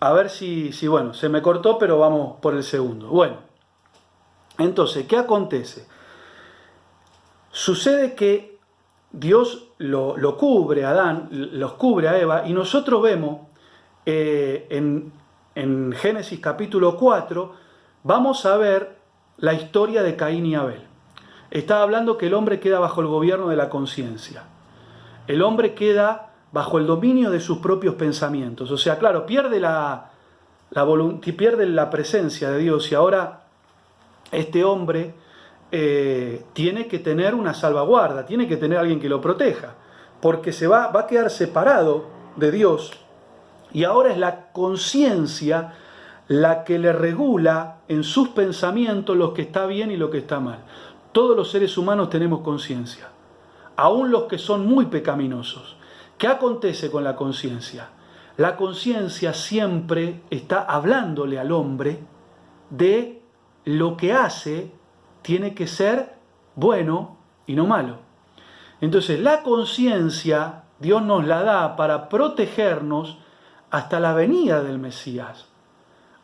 A ver si, bueno, se me cortó, pero vamos por el segundo. Bueno, entonces, ¿qué acontece? Sucede que Dios lo cubre a Adán, los cubre a Eva, y nosotros vemos en Génesis capítulo 4, vamos a ver la historia de Caín y Abel. Estaba hablando que el hombre queda bajo el gobierno de la conciencia. El hombre queda bajo el dominio de sus propios pensamientos. O sea, claro, pierde pierde la presencia de Dios, y ahora este hombre tiene que tener una salvaguarda, tiene que tener alguien que lo proteja, porque va a quedar separado de Dios, y ahora es la conciencia la que le regula en sus pensamientos lo que está bien y lo que está mal. Todos los seres humanos tenemos conciencia, aún los que son muy pecaminosos. ¿Qué acontece con la conciencia? La conciencia siempre está hablándole al hombre de lo que hace tiene que ser bueno y no malo. Entonces, la conciencia Dios nos la da para protegernos hasta la venida del Mesías,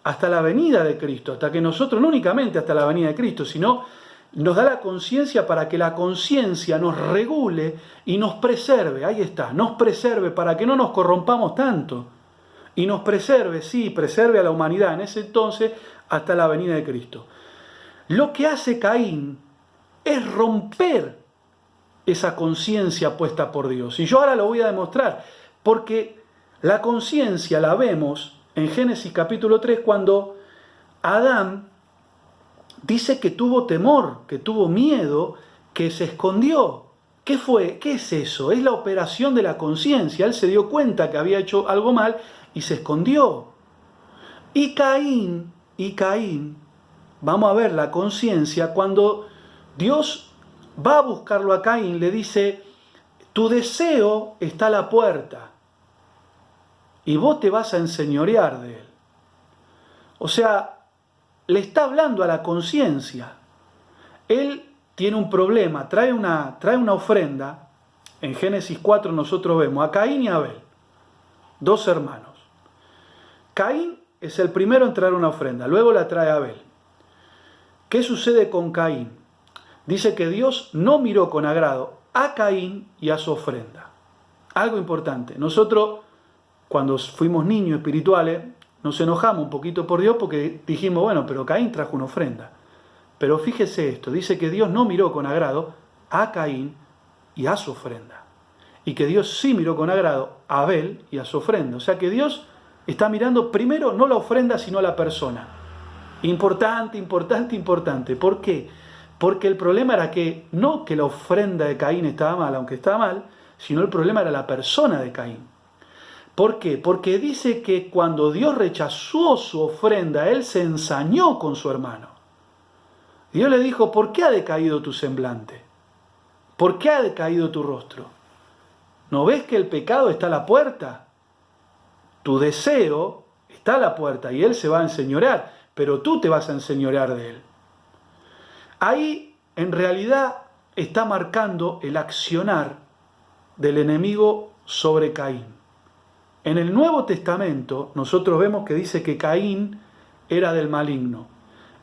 hasta la venida de Cristo, hasta que nosotros, no únicamente hasta la venida de Cristo, sino nos da la conciencia para que la conciencia nos regule y nos preserve, ahí está, nos preserve para que no nos corrompamos tanto, y nos preserve, sí, preserve a la humanidad en ese entonces hasta la venida de Cristo. Lo que hace Caín es romper esa conciencia puesta por Dios. Y yo ahora lo voy a demostrar, porque la conciencia la vemos en Génesis capítulo 3 cuando Adán dice que tuvo temor, que tuvo miedo, que se escondió. ¿Qué fue? ¿Qué es eso? Es la operación de la conciencia. Él se dio cuenta que había hecho algo mal y se escondió. Y Caín, vamos a ver la conciencia, cuando Dios va a buscarlo a Caín, le dice, tu deseo está a la puerta y vos te vas a enseñorear de él. O sea, le está hablando a la conciencia. Él tiene un problema, trae una ofrenda. En Génesis 4 nosotros vemos a Caín y a Abel, dos hermanos. Caín es el primero en traer una ofrenda, luego la trae Abel. ¿Qué sucede con Caín? Dice que Dios no miró con agrado a Caín y a su ofrenda. Algo importante, nosotros cuando fuimos niños espirituales nos enojamos un poquito por Dios porque dijimos, bueno, pero Caín trajo una ofrenda. Pero fíjese esto, dice que Dios no miró con agrado a Caín y a su ofrenda. Y que Dios sí miró con agrado a Abel y a su ofrenda. O sea que Dios está mirando primero no la ofrenda, sino la persona. Importante. ¿Por qué? Porque el problema era que no que la ofrenda de Caín estaba mal, aunque estaba mal, sino el problema era la persona de Caín. ¿Por qué? Porque dice que cuando Dios rechazó su ofrenda, él se ensañó con su hermano. Dios le dijo, ¿por qué ha decaído tu semblante? ¿Por qué ha decaído tu rostro? ¿No ves que el pecado está a la puerta? Tu deseo está a la puerta y él se va a enseñorear, pero tú te vas a enseñorear de él. Ahí, en realidad, está marcando el accionar del enemigo sobre Caín. En el Nuevo Testamento, nosotros vemos que dice que Caín era del maligno.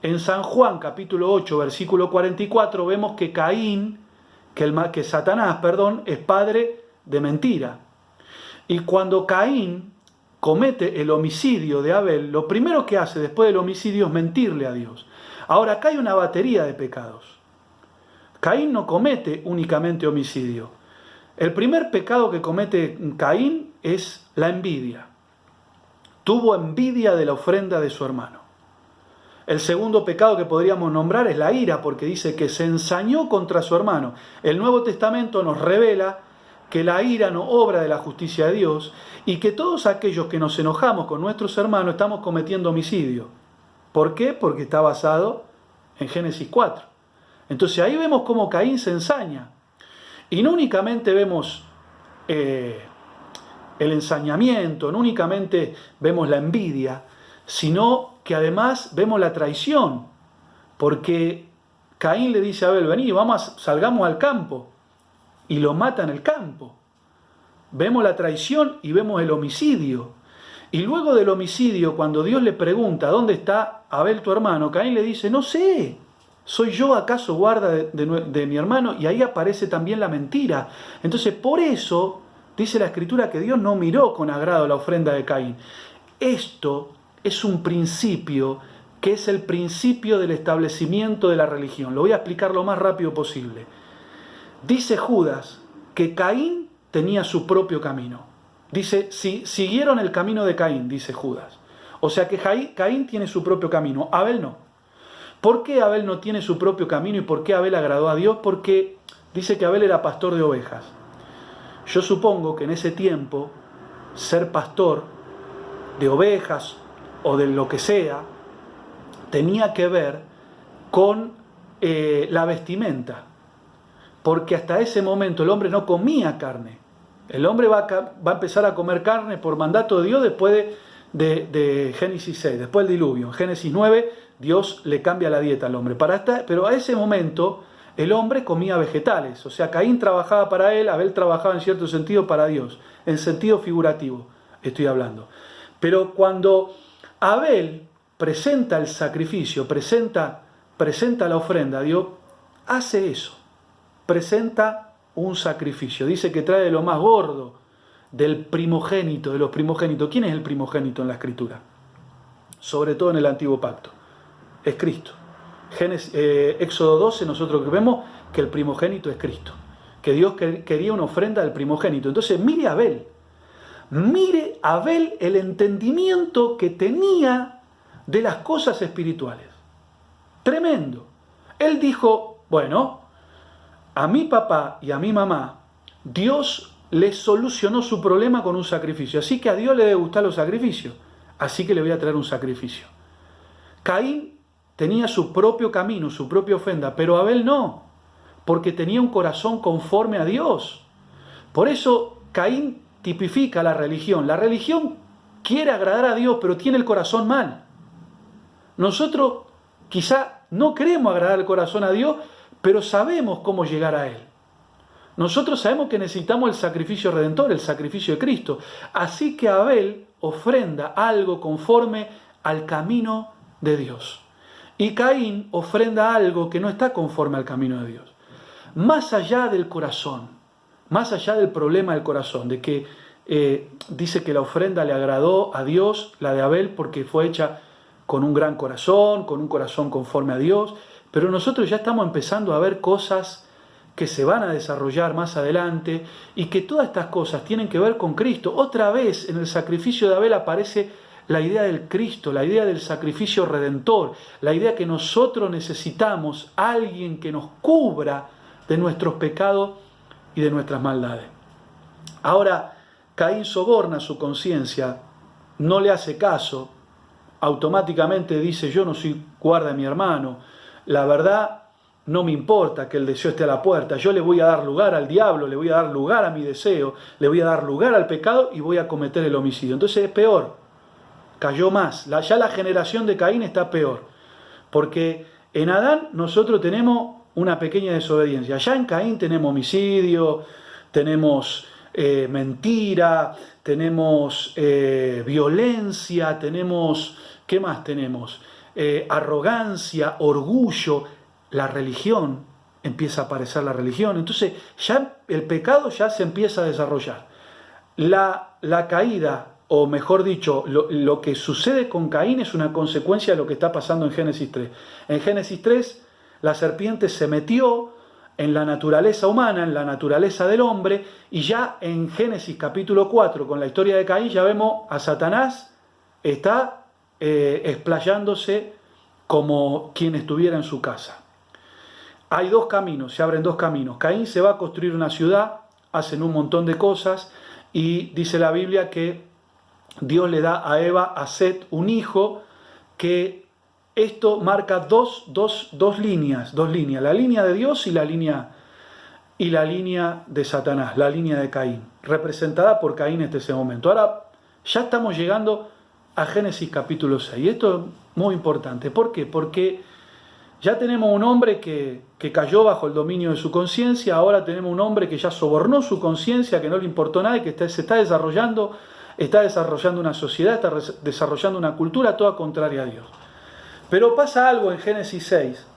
En San Juan, capítulo 8, versículo 44, vemos que que Satanás, es padre de mentira. Y cuando Caín comete el homicidio de Abel, lo primero que hace después del homicidio es mentirle a Dios. Ahora, acá hay una batería de pecados. Caín no comete únicamente homicidio. El primer pecado que comete Caín es la envidia. Tuvo envidia de la ofrenda de su hermano. El segundo pecado que podríamos nombrar es la ira, porque dice que se ensañó contra su hermano. El Nuevo Testamento nos revela que la ira no obra de la justicia de Dios y que todos aquellos que nos enojamos con nuestros hermanos estamos cometiendo homicidio. ¿Por qué? Porque está basado en Génesis 4. Entonces ahí vemos cómo Caín se ensaña. Y no únicamente vemos el ensañamiento, no únicamente vemos la envidia, sino que además vemos la traición. Porque Caín le dice a Abel, vení, salgamos al campo. Y lo mata en el campo. Vemos la traición y vemos el homicidio. Y luego del homicidio, cuando Dios le pregunta, ¿dónde está Abel tu hermano?, Caín le dice, no sé, ¿soy yo acaso guarda de mi hermano? Y ahí aparece también la mentira. Entonces, por eso dice la Escritura que Dios no miró con agrado la ofrenda de Caín. Esto es un principio que es el principio del establecimiento de la religión. Lo voy a explicar lo más rápido posible. Dice Judas que Caín tenía su propio camino. Dice, si siguieron el camino de Caín, dice Judas. O sea que Caín tiene su propio camino, Abel no. ¿Por qué Abel no tiene su propio camino y por qué Abel agradó a Dios? Porque dice que Abel era pastor de ovejas. Yo supongo que en ese tiempo ser pastor de ovejas o de lo que sea tenía que ver con la vestimenta. Porque hasta ese momento el hombre no comía carne. El hombre va a empezar a comer carne por mandato de Dios después de Génesis 6, después del diluvio. En Génesis 9, Dios le cambia la dieta al hombre. Pero a ese momento el hombre comía vegetales. O sea, Caín trabajaba para él, Abel trabajaba en cierto sentido para Dios. En sentido figurativo estoy hablando. Pero cuando Abel presenta el sacrificio, presenta la ofrenda a Dios, hace eso. Presenta un sacrificio. Dice que trae de lo más gordo, del primogénito, de los primogénitos. ¿Quién es el primogénito en la Escritura? Sobre todo en el Antiguo Pacto. Es Cristo. Éxodo 12 nosotros vemos que el primogénito es Cristo. Que Dios quería una ofrenda del primogénito. Entonces mire a Abel. Mire a Abel el entendimiento que tenía de las cosas espirituales. Tremendo. Él dijo, bueno, a mi papá y a mi mamá, Dios les solucionó su problema con un sacrificio. Así que a Dios le debe gustar los sacrificios. Así que le voy a traer un sacrificio. Caín tenía su propio camino, su propia ofrenda, pero Abel no, porque tenía un corazón conforme a Dios. Por eso Caín tipifica la religión. La religión quiere agradar a Dios, pero tiene el corazón mal. Nosotros quizá no queremos agradar el corazón a Dios, pero sabemos cómo llegar a Él. Nosotros sabemos que necesitamos el sacrificio redentor, el sacrificio de Cristo. Así que Abel ofrenda algo conforme al camino de Dios. Y Caín ofrenda algo que no está conforme al camino de Dios. Más allá del corazón, más allá del problema del corazón, de que dice que la ofrenda le agradó a Dios, la de Abel, porque fue hecha con un gran corazón, con un corazón conforme a Dios. Pero nosotros ya estamos empezando a ver cosas que se van a desarrollar más adelante y que todas estas cosas tienen que ver con Cristo. Otra vez en el sacrificio de Abel aparece la idea del Cristo, la idea del sacrificio redentor, la idea que nosotros necesitamos a alguien que nos cubra de nuestros pecados y de nuestras maldades. Ahora, Caín soborna su conciencia, no le hace caso, automáticamente dice, yo no soy guarda de mi hermano, la verdad no me importa que el deseo esté a la puerta, yo le voy a dar lugar al diablo, le voy a dar lugar a mi deseo, le voy a dar lugar al pecado y voy a cometer el homicidio. Entonces es peor, cayó más, ya la generación de Caín está peor, porque en Adán nosotros tenemos una pequeña desobediencia, ya en Caín tenemos homicidio, tenemos mentira, tenemos violencia, tenemos, ¿qué más tenemos? Arrogancia, orgullo, la religión, empieza a aparecer la religión. Entonces ya el pecado ya se empieza a desarrollar. La caída, o mejor dicho, lo que sucede con Caín es una consecuencia de lo que está pasando en Génesis 3. En Génesis 3 la serpiente se metió en la naturaleza humana, en la naturaleza del hombre, y ya en Génesis capítulo 4, con la historia de Caín, ya vemos a Satanás está explayándose como quien estuviera en su casa. Hay dos caminos, se abren dos caminos. Caín se va a construir una ciudad, hacen un montón de cosas, y dice la Biblia que Dios le da a Eva, a Set, un hijo, que esto marca dos líneas, la línea de Dios y la línea de Satanás, la línea de Caín, representada por Caín en ese momento. Ahora ya estamos llegando a Génesis capítulo 6. Y esto es muy importante. ¿Por qué? Porque ya tenemos un hombre que cayó bajo el dominio de su conciencia, ahora tenemos un hombre que ya sobornó su conciencia, que no le importó nada y que se está desarrollando está desarrollando una sociedad, está desarrollando una cultura toda contraria a Dios. Pero pasa algo en Génesis 6,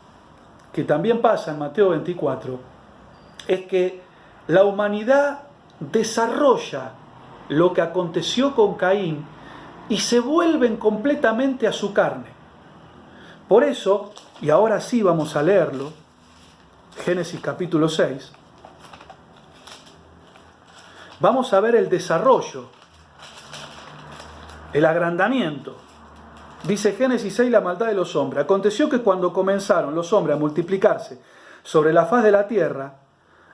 que también pasa en Mateo 24, es que la humanidad desarrolla lo que aconteció con Caín y se vuelven completamente a su carne. Por eso, y ahora sí vamos a leerlo, Génesis capítulo 6, vamos a ver el desarrollo, el agrandamiento. Dice Génesis 6, la maldad de los hombres. Aconteció que cuando comenzaron los hombres a multiplicarse sobre la faz de la tierra,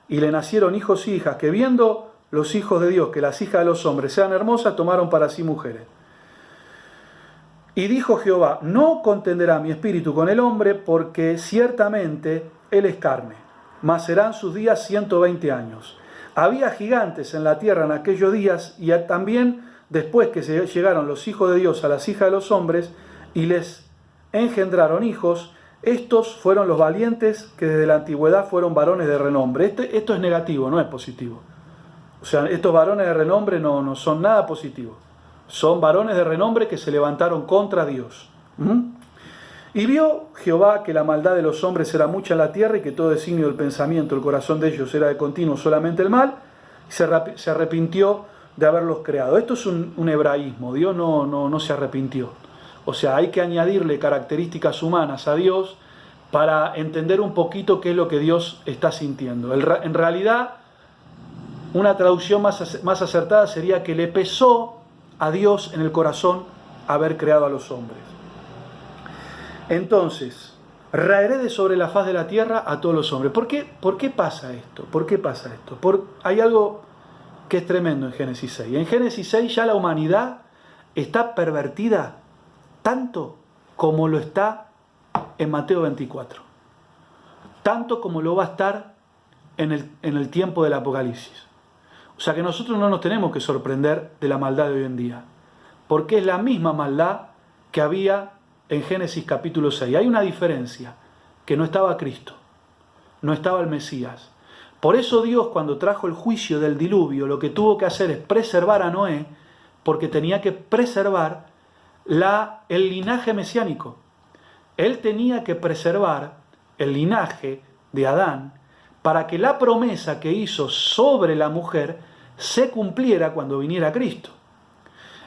y le nacieron hijos y hijas, que viendo los hijos de Dios que las hijas de los hombres sean hermosas, tomaron para sí mujeres. Y dijo Jehová, no contenderá mi espíritu con el hombre, porque ciertamente él es carne, mas serán sus días 120 años. Había gigantes en la tierra en aquellos días, y también después que llegaron los hijos de Dios a las hijas de los hombres, y les engendraron hijos, estos fueron los valientes que desde la antigüedad fueron varones de renombre. Esto es negativo, no es positivo. O sea, estos varones de renombre no son nada positivos. Son varones de renombre que se levantaron contra Dios. Y vio Jehová que la maldad de los hombres era mucha en la tierra, y que todo designio del pensamiento, el corazón de ellos era de continuo solamente el mal, y se arrepintió de haberlos creado. Esto es un hebraísmo. Dios no se arrepintió. O sea, hay que añadirle características humanas a Dios para entender un poquito qué es lo que Dios está sintiendo. En realidad, una traducción más acertada sería que le pesó a Dios en el corazón haber creado a los hombres. Entonces, raeré de sobre la faz de la tierra a todos los hombres. ¿Por qué pasa esto? ¿Por qué pasa esto? Hay algo que es tremendo en Génesis 6. En Génesis 6 ya la humanidad está pervertida tanto como lo está en Mateo 24. Tanto como lo va a estar en el tiempo del Apocalipsis. O sea que nosotros no nos tenemos que sorprender de la maldad de hoy en día, porque es la misma maldad que había en Génesis capítulo 6. Hay una diferencia, que no estaba Cristo, no estaba el Mesías. Por eso Dios, cuando trajo el juicio del diluvio, lo que tuvo que hacer es preservar a Noé, porque tenía que preservar el linaje mesiánico. Él tenía que preservar el linaje de Adán para que la promesa que hizo sobre la mujer se cumpliera cuando viniera Cristo.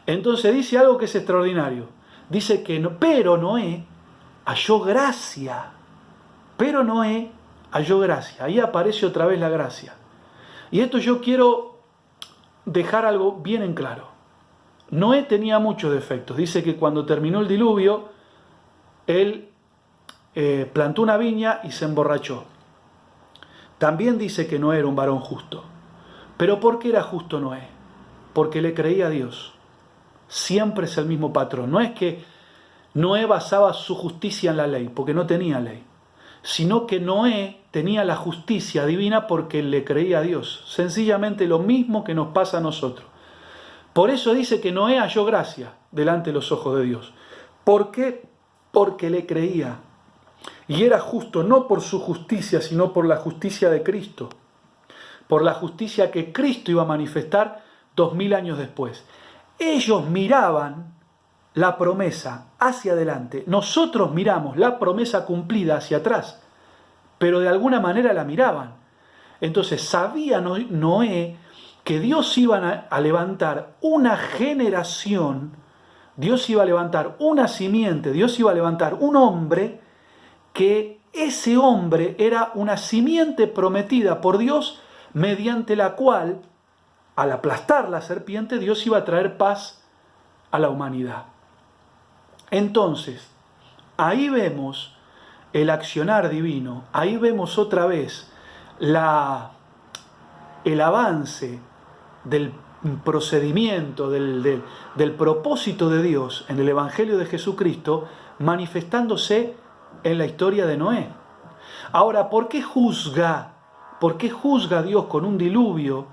Entonces dice algo que es extraordinario. Dice que pero Noé halló gracia. Pero Noé halló gracia. Ahí aparece otra vez la gracia. Y esto yo quiero dejar algo bien en claro. Noé tenía muchos defectos. Dice que cuando terminó el diluvio, él plantó una viña y se emborrachó. También dice que Noé era un varón justo. ¿Pero por qué era justo Noé? Porque le creía a Dios. Siempre es el mismo patrón. No es que Noé basaba su justicia en la ley, porque no tenía ley, sino que Noé tenía la justicia divina porque le creía a Dios. Sencillamente lo mismo que nos pasa a nosotros. Por eso dice que Noé halló gracia delante de los ojos de Dios. ¿Por qué? Porque le creía. Y era justo no por su justicia, sino por la justicia de Cristo. Por la justicia que Cristo iba a manifestar 2000 años después. Ellos miraban la promesa hacia adelante. Nosotros miramos la promesa cumplida hacia atrás. Pero de alguna manera la miraban. Entonces sabía Noé que Dios iba a levantar una generación, Dios iba a levantar una simiente, Dios iba a levantar un hombre, que ese hombre era una simiente prometida por Dios, mediante la cual, al aplastar la serpiente, Dios iba a traer paz a la humanidad. Entonces, ahí vemos el accionar divino, ahí vemos otra vez el avance del procedimiento, del propósito de Dios en el Evangelio de Jesucristo, manifestándose en la historia de Noé. Ahora, ¿por qué juzga Dios con un diluvio?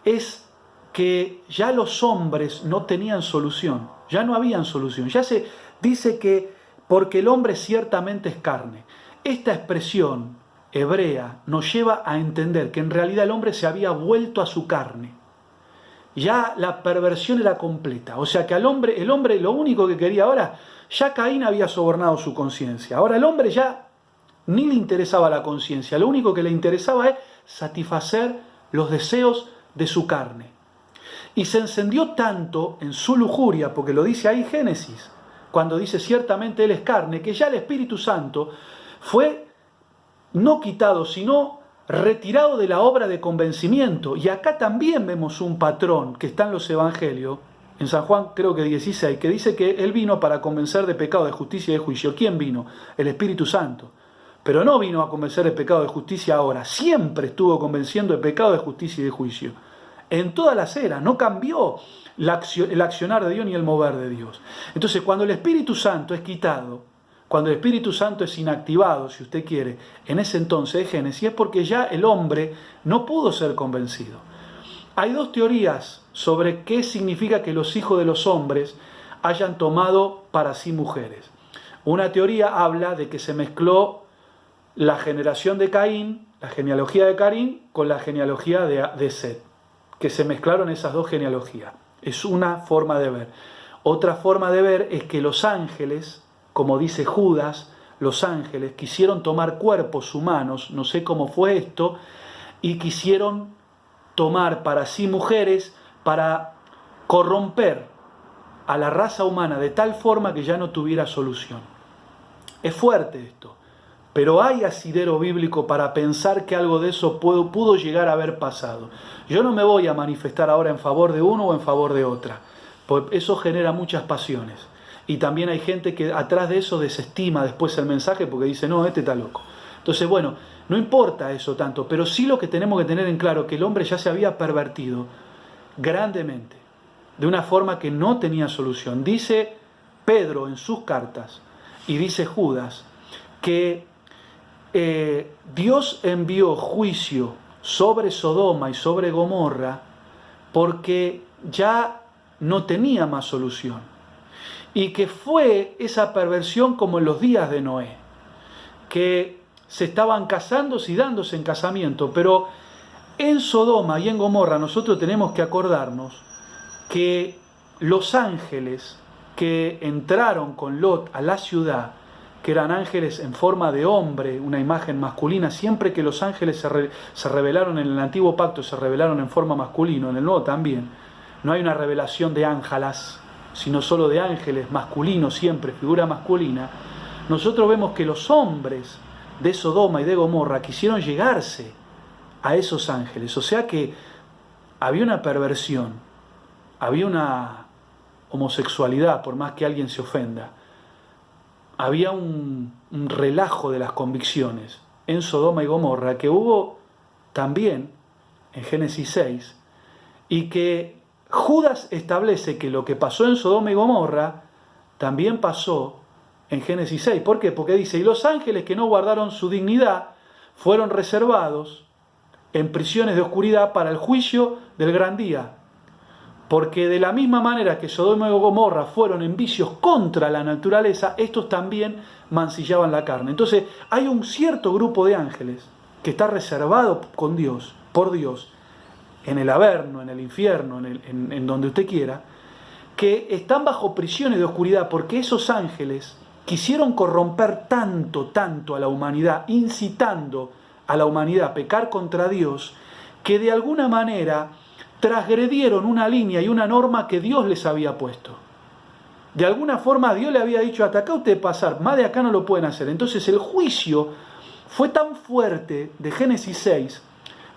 Es que ya los hombres no tenían solución, ya no habían solución. Ya se dice que porque el hombre ciertamente es carne. Esta expresión hebrea nos lleva a entender que en realidad el hombre se había vuelto a su carne. ya la perversión era completa. O sea que el hombre lo único que quería ahora, ya Caín había sobornado su conciencia. Ahora el hombre ya ni le interesaba la conciencia, lo único que le interesaba es satisfacer los deseos de su carne. Y se encendió tanto en su lujuria, porque lo dice ahí Génesis, cuando dice ciertamente él es carne, que ya el Espíritu Santo fue no quitado, sino retirado de la obra de convencimiento. Y acá también vemos un patrón que está en los evangelios, en San Juan creo que 16, que dice que él vino para convencer de pecado, de justicia y de juicio. ¿Quién vino? El Espíritu Santo. Pero no vino a convencer de pecado, de justicia ahora. Siempre estuvo convenciendo de pecado, de justicia y de juicio. En todas las eras, no cambió el accionar de Dios ni el mover de Dios. Entonces, cuando el Espíritu Santo es quitado, cuando el Espíritu Santo es inactivado, si usted quiere, en ese entonces de Génesis, es porque ya el hombre no pudo ser convencido. Hay dos teorías sobre qué significa que los hijos de los hombres hayan tomado para sí mujeres. Una teoría habla de que se mezcló la generación de Caín, la genealogía de Caín, con la genealogía de Set, que se mezclaron esas dos genealogías. Es una forma de ver. Otra forma de ver es que los ángeles, como dice Judas, los ángeles quisieron tomar cuerpos humanos, no sé cómo fue esto, y quisieron tomar para sí mujeres para corromper a la raza humana de tal forma que ya no tuviera solución. Es fuerte esto, pero hay asidero bíblico para pensar que algo de eso pudo llegar a haber pasado. Yo no me voy a manifestar ahora en favor de uno o en favor de otra, porque eso genera muchas pasiones. Y también hay gente que atrás de eso desestima después el mensaje porque dice, no, este está loco. Entonces, bueno, no importa eso tanto, pero sí lo que tenemos que tener en claro que el hombre ya se había pervertido grandemente, de una forma que no tenía solución. Dice Pedro en sus cartas y dice Judas que Dios envió juicio sobre Sodoma y sobre Gomorra porque ya no tenía más solución. Y que fue esa perversión como en los días de Noé, que se estaban casándose y dándose en casamiento, pero en Sodoma y en Gomorra nosotros tenemos que acordarnos que los ángeles que entraron con Lot a la ciudad, que eran ángeles en forma de hombre, una imagen masculina, siempre que los ángeles se revelaron en el antiguo pacto, se revelaron en forma masculina, en el nuevo también, no hay una revelación de ángelas, sino solo de ángeles masculinos, siempre figura masculina. Nosotros vemos que los hombres de Sodoma y de Gomorra quisieron llegarse a esos ángeles, o sea que había una perversión, había una homosexualidad, por más que alguien se ofenda, había un relajo de las convicciones en Sodoma y Gomorra que hubo también en Génesis 6 y que Judas establece que lo que pasó en Sodoma y Gomorra también pasó en Génesis 6. ¿Por qué? Porque dice, y los ángeles que no guardaron su dignidad fueron reservados en prisiones de oscuridad para el juicio del gran día. Porque de la misma manera que Sodoma y Gomorra fueron en vicios contra la naturaleza, estos también mancillaban la carne. Entonces hay un cierto grupo de ángeles que está reservado con Dios, por Dios, en el Averno, en el infierno, en donde usted quiera, que están bajo prisiones de oscuridad porque esos ángeles quisieron corromper tanto a la humanidad, incitando a la humanidad a pecar contra Dios, que de alguna manera transgredieron una línea y una norma que Dios les había puesto. De alguna forma Dios le había dicho, hasta acá usted pasar, más de acá no lo pueden hacer. Entonces el juicio fue tan fuerte de Génesis 6,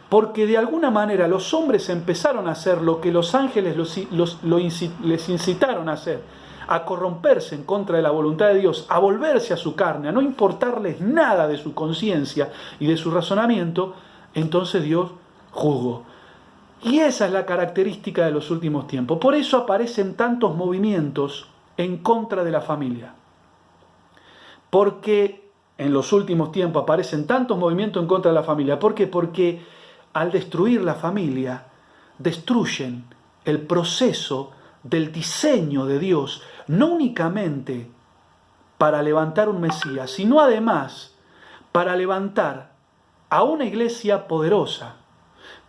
porque de alguna manera los hombres empezaron a hacer lo que los ángeles les incitaron a hacer, a corromperse en contra de la voluntad de Dios, a volverse a su carne, a no importarles nada de su conciencia y de su razonamiento. Entonces Dios juzgó. Y esa es la característica de los últimos tiempos. Por eso aparecen tantos movimientos en contra de la familia. Porque en los últimos tiempos aparecen tantos movimientos en contra de la familia. ¿Por qué? Porque al destruir la familia, destruyen el proceso del diseño de Dios, no únicamente para levantar un Mesías, sino además para levantar a una iglesia poderosa,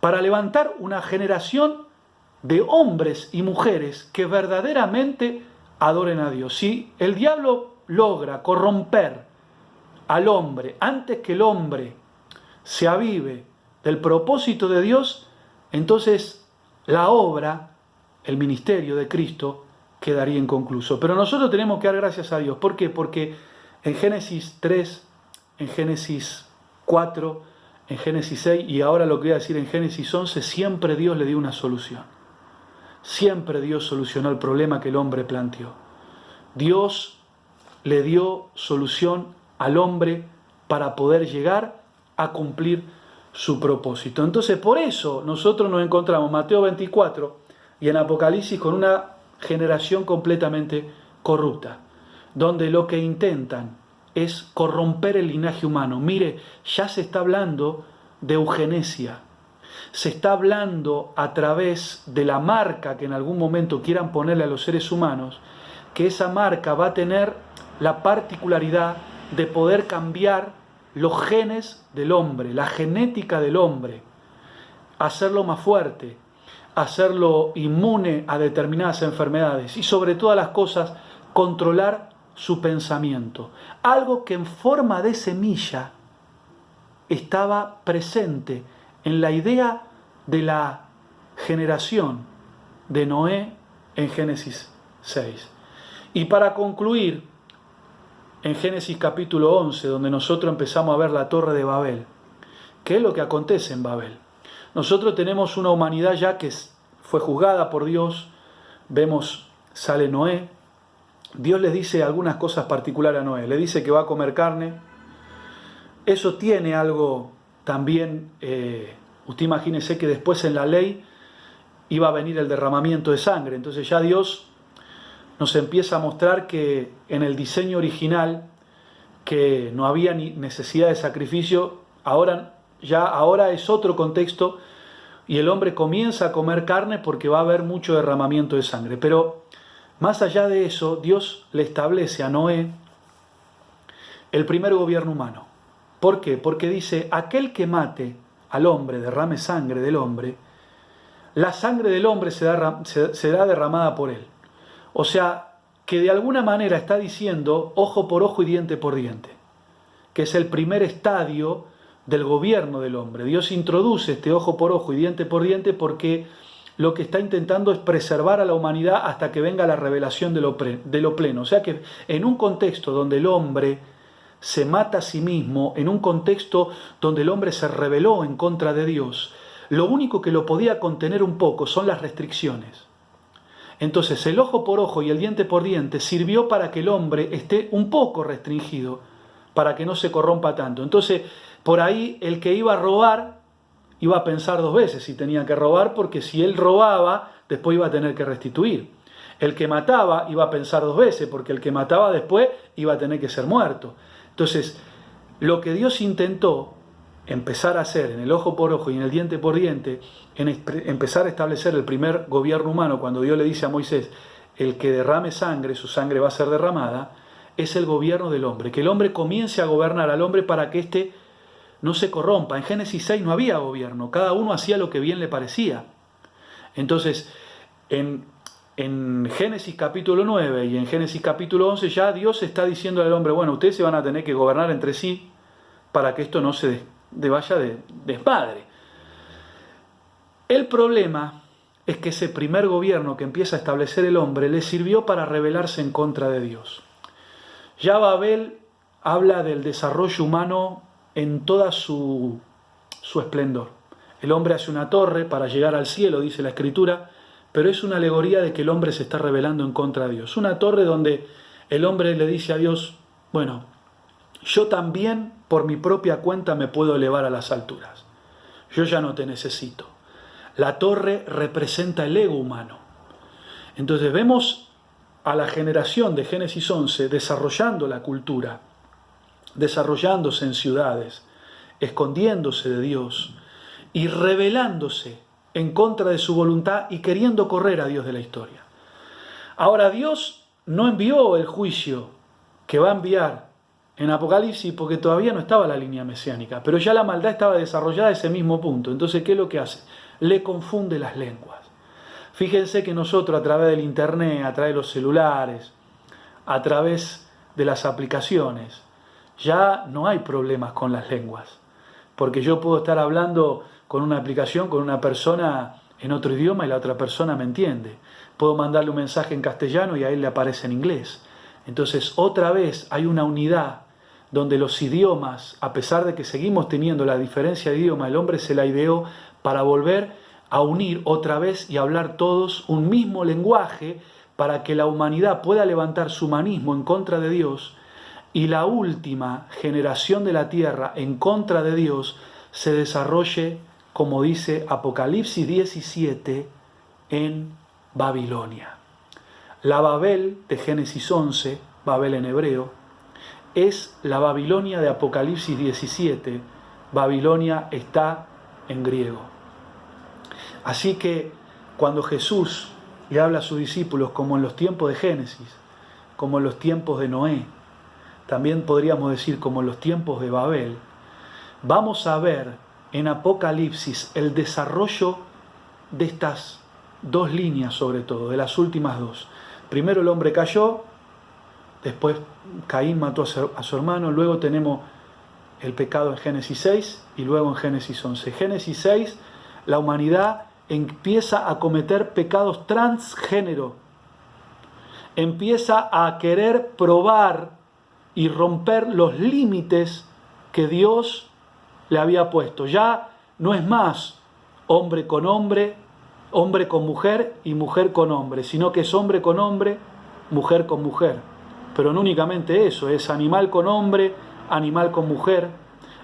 para levantar una generación de hombres y mujeres que verdaderamente adoren a Dios. Si el diablo logra corromper al hombre antes que el hombre se avive del propósito de Dios, entonces la obra, el ministerio de Cristo, quedaría inconcluso. Pero nosotros tenemos que dar gracias a Dios. ¿Por qué? Porque en Génesis 3, en Génesis 4, en Génesis 6 y ahora lo que voy a decir en Génesis 11, siempre Dios le dio una solución. Siempre Dios solucionó el problema que el hombre planteó. Dios le dio solución al hombre para poder llegar a cumplir su propósito. Entonces, por eso nosotros nos encontramos en Mateo 24 y en Apocalipsis con una generación completamente corrupta, donde lo que intentan es corromper el linaje humano. Mire, ya se está hablando de eugenesia, se está hablando a través de la marca que en algún momento quieran ponerle a los seres humanos, que esa marca va a tener la particularidad de poder cambiar los genes del hombre, la genética del hombre, hacerlo más fuerte, hacerlo inmune a determinadas enfermedades y sobre todas las cosas controlar su pensamiento. Algo que en forma de semilla estaba presente en la idea de la generación de Noé en Génesis 6. Y para concluir, en Génesis capítulo 11, donde nosotros empezamos a ver la Torre de Babel, ¿qué es lo que acontece en Babel? Nosotros tenemos una humanidad ya que fue juzgada por Dios. Vemos, sale Noé. Dios le dice algunas cosas particulares a Noé. Le dice que va a comer carne. Eso tiene algo también, usted imagínese que después en la ley iba a venir el derramamiento de sangre. Entonces ya Dios nos empieza a mostrar que en el diseño original, que no había ni necesidad de sacrificio, ahora es otro contexto y el hombre comienza a comer carne porque va a haber mucho derramamiento de sangre. Pero más allá de eso, Dios le establece a Noé el primer gobierno humano. ¿Por qué? Porque dice, aquel que mate al hombre, derrame sangre del hombre, la sangre del hombre será derramada por él. O sea, que de alguna manera está diciendo ojo por ojo y diente por diente, que es el primer estadio del gobierno del hombre. Dios introduce este ojo por ojo y diente por diente porque lo que está intentando es preservar a la humanidad hasta que venga la revelación de lo pleno. O sea que en un contexto donde el hombre se mata a sí mismo, en un contexto donde el hombre se rebeló en contra de Dios, lo único que lo podía contener un poco son las restricciones. Entonces el ojo por ojo y el diente por diente sirvió para que el hombre esté un poco restringido, para que no se corrompa tanto. Entonces por ahí el que iba a robar iba a pensar dos veces si tenía que robar, porque si él robaba después iba a tener que restituir. El que mataba iba a pensar dos veces, porque el que mataba después iba a tener que ser muerto. Entonces lo que Dios intentó empezar a hacer en el ojo por ojo y en el diente por diente, en empezar a establecer el primer gobierno humano, cuando Dios le dice a Moisés, el que derrame sangre, su sangre va a ser derramada, es el gobierno del hombre, que el hombre comience a gobernar al hombre para que éste no se corrompa. En Génesis 6 no había gobierno, cada uno hacía lo que bien le parecía. Entonces, en Génesis capítulo 9 y en Génesis capítulo 11 ya Dios está diciendo al hombre, bueno, ustedes se van a tener que gobernar entre sí para que esto no se vaya de desmadre. El problema es que ese primer gobierno que empieza a establecer el hombre le sirvió para rebelarse en contra de Dios. Ya Babel habla del desarrollo humano en toda su esplendor. El hombre hace una torre para llegar al cielo, dice la Escritura, pero es una alegoría de que el hombre se está rebelando en contra de Dios. Una torre donde el hombre le dice a Dios, bueno, yo también por mi propia cuenta me puedo elevar a las alturas. Yo ya no te necesito. La torre representa el ego humano. Entonces vemos a la generación de Génesis 11 desarrollando la cultura, desarrollándose en ciudades, escondiéndose de Dios y rebelándose en contra de su voluntad y queriendo correr a Dios de la historia. Ahora Dios no envió el juicio que va a enviar en Apocalipsis porque todavía no estaba la línea mesiánica, pero ya la maldad estaba desarrollada a ese mismo punto. Entonces, ¿qué es lo que hace? Le confunde las lenguas. Fíjense que nosotros a través del internet, a través de los celulares, a través de las aplicaciones, ya no hay problemas con las lenguas. Porque yo puedo estar hablando con una aplicación, con una persona en otro idioma y la otra persona me entiende. Puedo mandarle un mensaje en castellano y a él le aparece en inglés. Entonces, otra vez hay una unidad donde los idiomas, a pesar de que seguimos teniendo la diferencia de idioma, el hombre se la ideó para volver a unir otra vez y hablar todos un mismo lenguaje para que la humanidad pueda levantar su humanismo en contra de Dios y la última generación de la tierra en contra de Dios se desarrolle, como dice Apocalipsis 17, en Babilonia. La Babel de Génesis 11, Babel en hebreo, es la Babilonia de Apocalipsis 17. Babilonia está en griego. Así que cuando Jesús le habla a sus discípulos, como en los tiempos de Génesis, como en los tiempos de Noé, también podríamos decir como en los tiempos de Babel, vamos a ver en Apocalipsis el desarrollo de estas dos líneas, sobre todo, de las últimas dos. Primero el hombre cayó, después Caín mató a su hermano, luego tenemos el pecado en Génesis 6 y luego en Génesis 11. Génesis 6, la humanidad empieza a cometer pecados transgénero, empieza a querer probar y romper los límites que Dios le había puesto. Ya no es más hombre con hombre, hombre con mujer y mujer con hombre, sino que es hombre con hombre, mujer con mujer. Pero no únicamente eso, es animal con hombre, animal con mujer,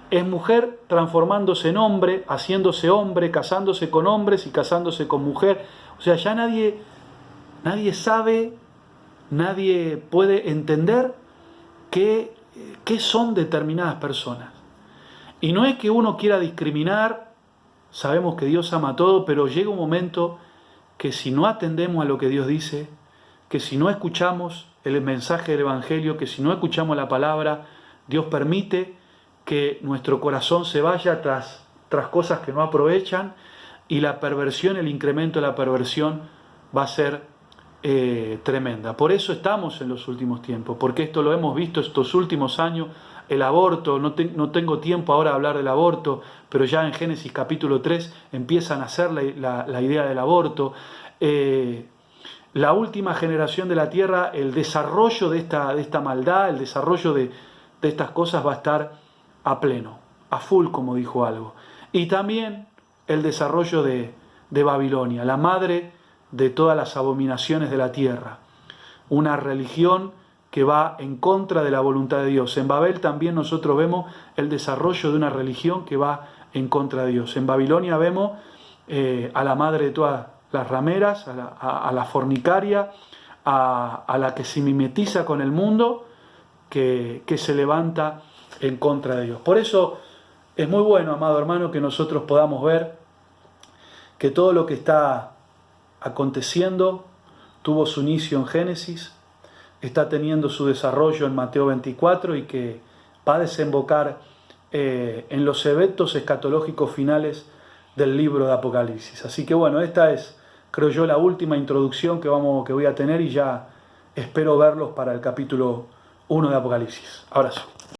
es mujer transformándose en hombre, haciéndose hombre, casándose con hombres y casándose con mujer. O sea, ya nadie sabe, nadie puede entender qué son determinadas personas. Y no es que uno quiera discriminar, sabemos que Dios ama a todo, pero llega un momento que si no atendemos a lo que Dios dice, que si no escuchamos el mensaje del Evangelio, que si no escuchamos la palabra, Dios permite que nuestro corazón se vaya tras cosas que no aprovechan y la perversión, el incremento de la perversión va a ser tremenda. Por eso estamos en los últimos tiempos, porque esto lo hemos visto estos últimos años. El aborto, no tengo tiempo ahora de hablar del aborto, pero ya en Génesis capítulo 3 empiezan a hacer la idea del aborto. La última generación de la tierra, el desarrollo de esta maldad, el desarrollo de estas cosas va a estar a pleno, a full, como dijo algo. Y también el desarrollo de Babilonia, la madre de todas las abominaciones de la tierra. Una religión que va en contra de la voluntad de Dios. En Babel también nosotros vemos el desarrollo de una religión que va en contra de Dios. En Babilonia vemos a la madre de todas las rameras, a la fornicaria, a la que se mimetiza con el mundo, que se levanta en contra de Dios. Por eso es muy bueno, amado hermano, que nosotros podamos ver que todo lo que está aconteciendo tuvo su inicio en Génesis, está teniendo su desarrollo en Mateo 24 y que va a desembocar en los eventos escatológicos finales del libro de Apocalipsis. Así que bueno, esta es, creo yo, la última introducción que voy a tener y ya espero verlos para el capítulo 1 de Apocalipsis. Abrazo.